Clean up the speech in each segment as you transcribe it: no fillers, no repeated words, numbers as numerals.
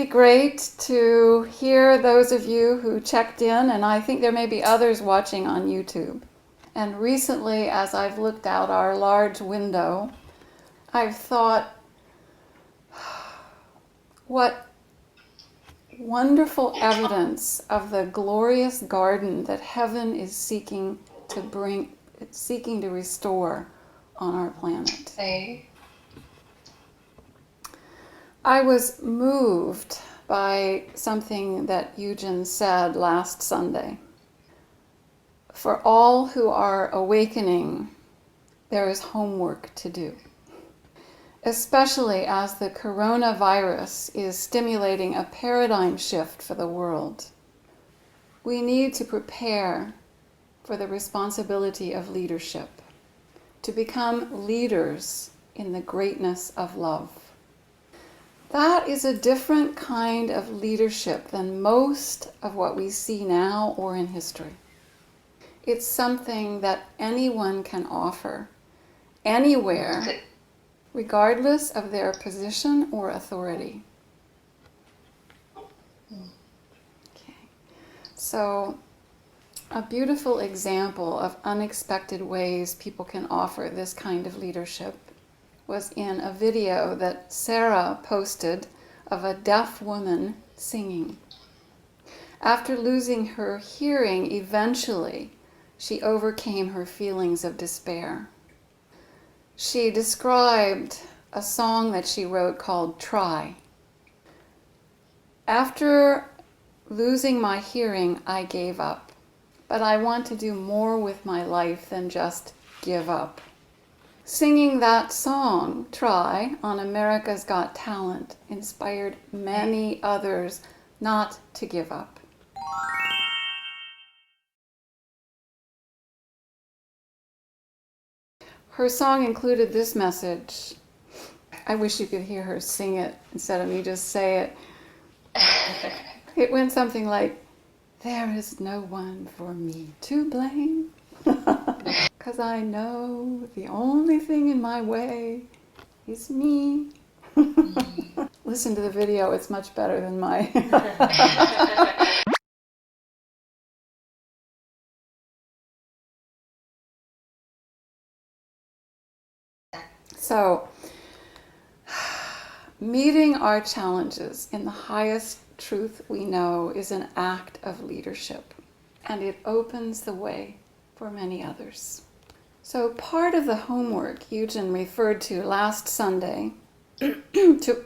great to hear those of you who checked in, and I think there may be others watching on YouTube. And recently, as I've looked out our large window, I've thought, what wonderful evidence of the glorious garden that heaven is seeking to restore on our planet. I was moved by something that Eugen said last Sunday. For all who are awakening, there is homework to do, especially as the coronavirus is stimulating a paradigm shift for the world. We need to prepare for the responsibility of leadership, to become leaders in the greatness of love. That is a different kind of leadership than most of what we see now or in history. It's something that anyone can offer, anywhere, regardless of their position or authority. Okay. So, a beautiful example of unexpected ways people can offer this kind of leadership was in a video that Sarah posted of a deaf woman singing. After losing her hearing, eventually, she overcame her feelings of despair. She described a song that she wrote called Try. After losing my hearing, I gave up. But I want to do more with my life than just give up. Singing that song, Try, on America's Got Talent inspired many others not to give up. Her song included this message. I wish you could hear her sing it instead of me just say it. It went something like, there is no one for me to blame, 'cause I know the only thing in my way is me. Listen to the video, it's much better than my... So, meeting our challenges in the highest truth we know is an act of leadership, and it opens the way for many others. So part of the homework Eugen referred to last Sunday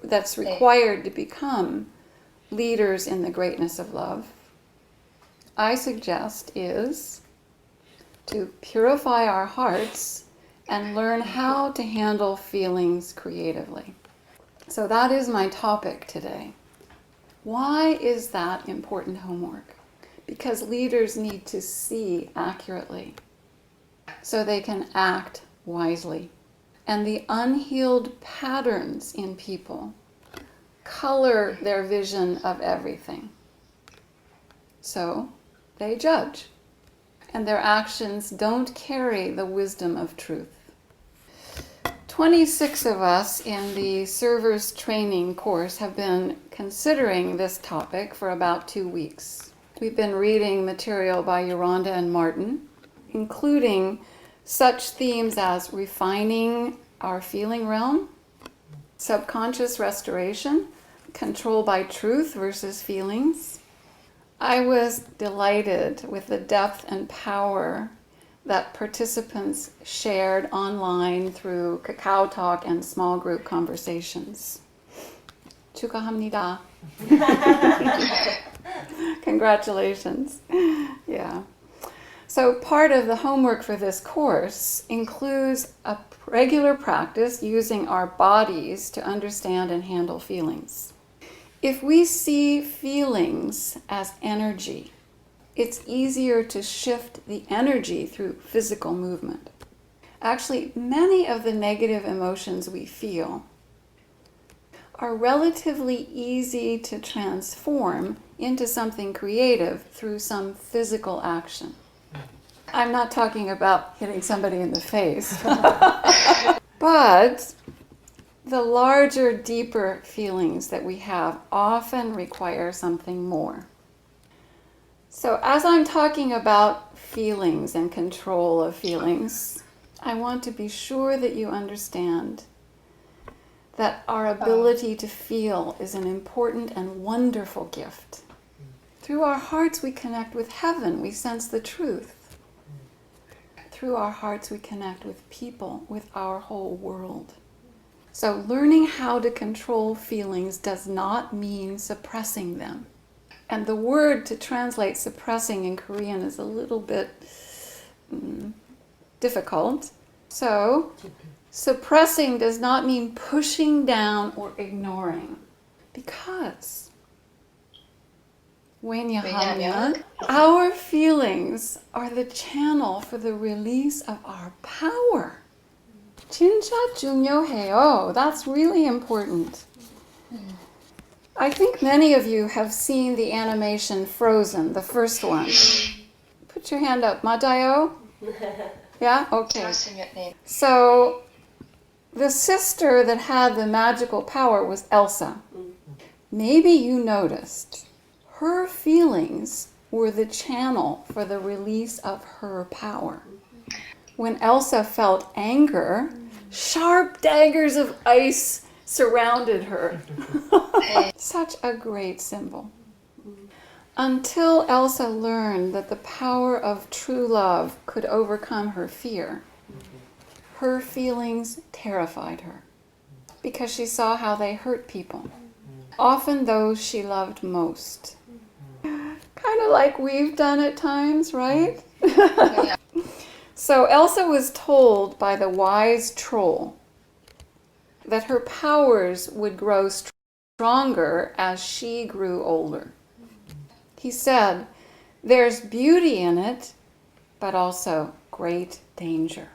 that's required to become leaders in the greatness of love, I suggest is to purify our hearts and learn how to handle feelings creatively. So that is my topic today. Why is that important homework? Because leaders need to see accurately so they can act wisely. And the unhealed patterns in people color their vision of everything. So they judge, and their actions don't carry the wisdom of truth. 26 of us in the servers training course have been considering this topic for about 2 weeks. We've been reading material by Yolanda and Martin, including such themes as refining our feeling realm, subconscious restoration, control by truth versus feelings. I was delighted with the depth and power that participants shared online through Kakao Talk and small group conversations. 축하합니다. Congratulations. Yeah. So part of the homework for this course includes a regular practice using our bodies to understand and handle feelings. If we see feelings as energy, it's easier to shift the energy through physical movement. Actually, many of the negative emotions we feel are relatively easy to transform into something creative through some physical action. I'm not talking about hitting somebody in the face, but the larger, deeper feelings that we have often require something more. So as I'm talking about feelings and control of feelings, I want to be sure that you understand that our ability to feel is an important and wonderful gift. Through our hearts we connect with heaven, we sense the truth. Through our hearts we connect with people, with our whole world. So learning how to control feelings does not mean suppressing them. And the word to translate suppressing in Korean is a little bit difficult. So suppressing does not mean pushing down or ignoring. Because 왜냐하면 our feelings are the channel for the release of our power. 진짜 중요해요. That's really important. I think many of you have seen the animation Frozen, the first one. Put your hand up. 맞아요? Yeah? Okay. So the sister that had the magical power was Elsa. Maybe you noticed her feelings were the channel for the release of her power. When Elsa felt anger, sharp daggers of ice surrounded her. Such a great symbol. Until Elsa learned that the power of true love could overcome her fear, her feelings terrified her because she saw how they hurt people, often those she loved most. Kind of like we've done at times, right? So Elsa was told by the wise troll that her powers would grow stronger as she grew older. He said, there's beauty in it, but also great danger.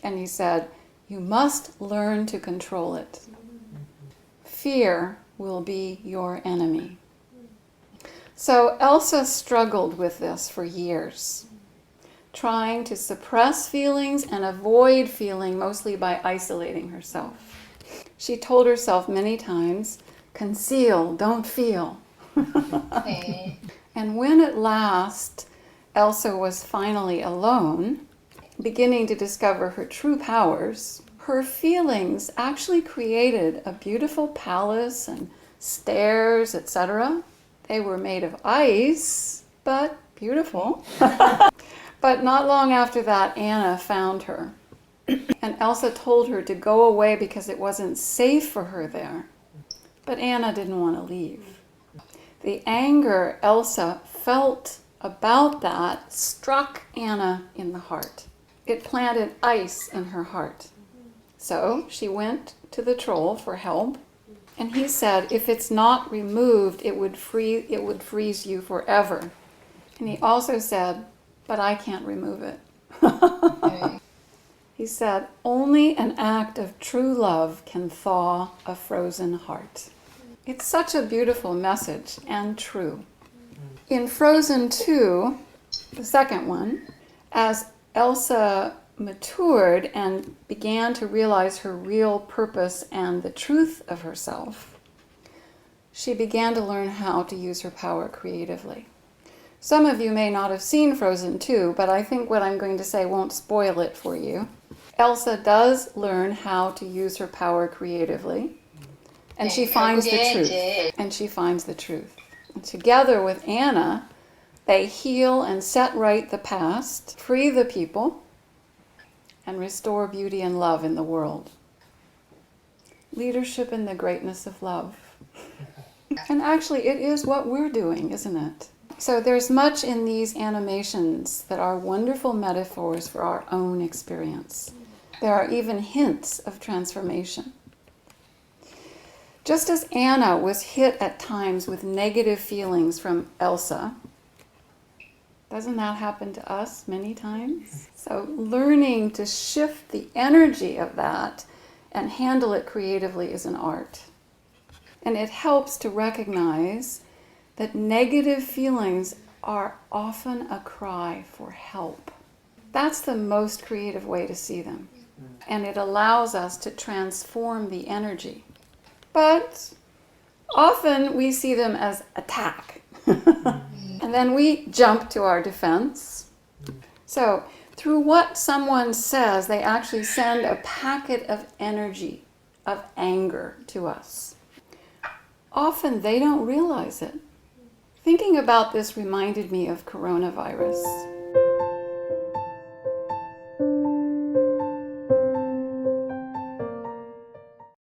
And he said, you must learn to control it. Fear will be your enemy. So Elsa struggled with this for years, trying to suppress feelings and avoid feeling, mostly by isolating herself. She told herself many times, conceal, don't feel. And when at last Elsa was finally alone, beginning to discover her true powers, her feelings actually created a beautiful palace and stairs, etc. They were made of ice, but beautiful. But not long after that, Anna found her. And Elsa told her to go away because it wasn't safe for her there. But Anna didn't want to leave. The anger Elsa felt about that struck Anna in the heart. It planted ice in her heart. So she went to the troll for help, and he said, if it's not removed, it would freeze you forever. And he also said, but I can't remove it. He said, only an act of true love can thaw a frozen heart. It's such a beautiful message and true. In Frozen 2, the second one, as Elsa matured and began to realize her real purpose and the truth of herself, she began to learn how to use her power creatively. Some of you may not have seen Frozen 2, but I think what I'm going to say won't spoil it for you. Elsa does learn how to use her power creatively, and she finds the truth. And she finds the truth. And together with Anna, they heal and set right the past, free the people, and restore beauty and love in the world. Leadership in the greatness of love. And actually, it is what we're doing, isn't it? So there's much in these animations that are wonderful metaphors for our own experience. There are even hints of transformation. Just as Anna was hit at times with negative feelings from Elsa, doesn't that happen to us many times? So learning to shift the energy of that and handle it creatively is an art. And it helps to recognize that negative feelings are often a cry for help. That's the most creative way to see them. and it allows us to transform the energy. But often we see them as attack. And then we jump to our defense. So through what someone says, they actually send a packet of energy, of anger to us. Often they don't realize it. Thinking about this reminded me of coronavirus.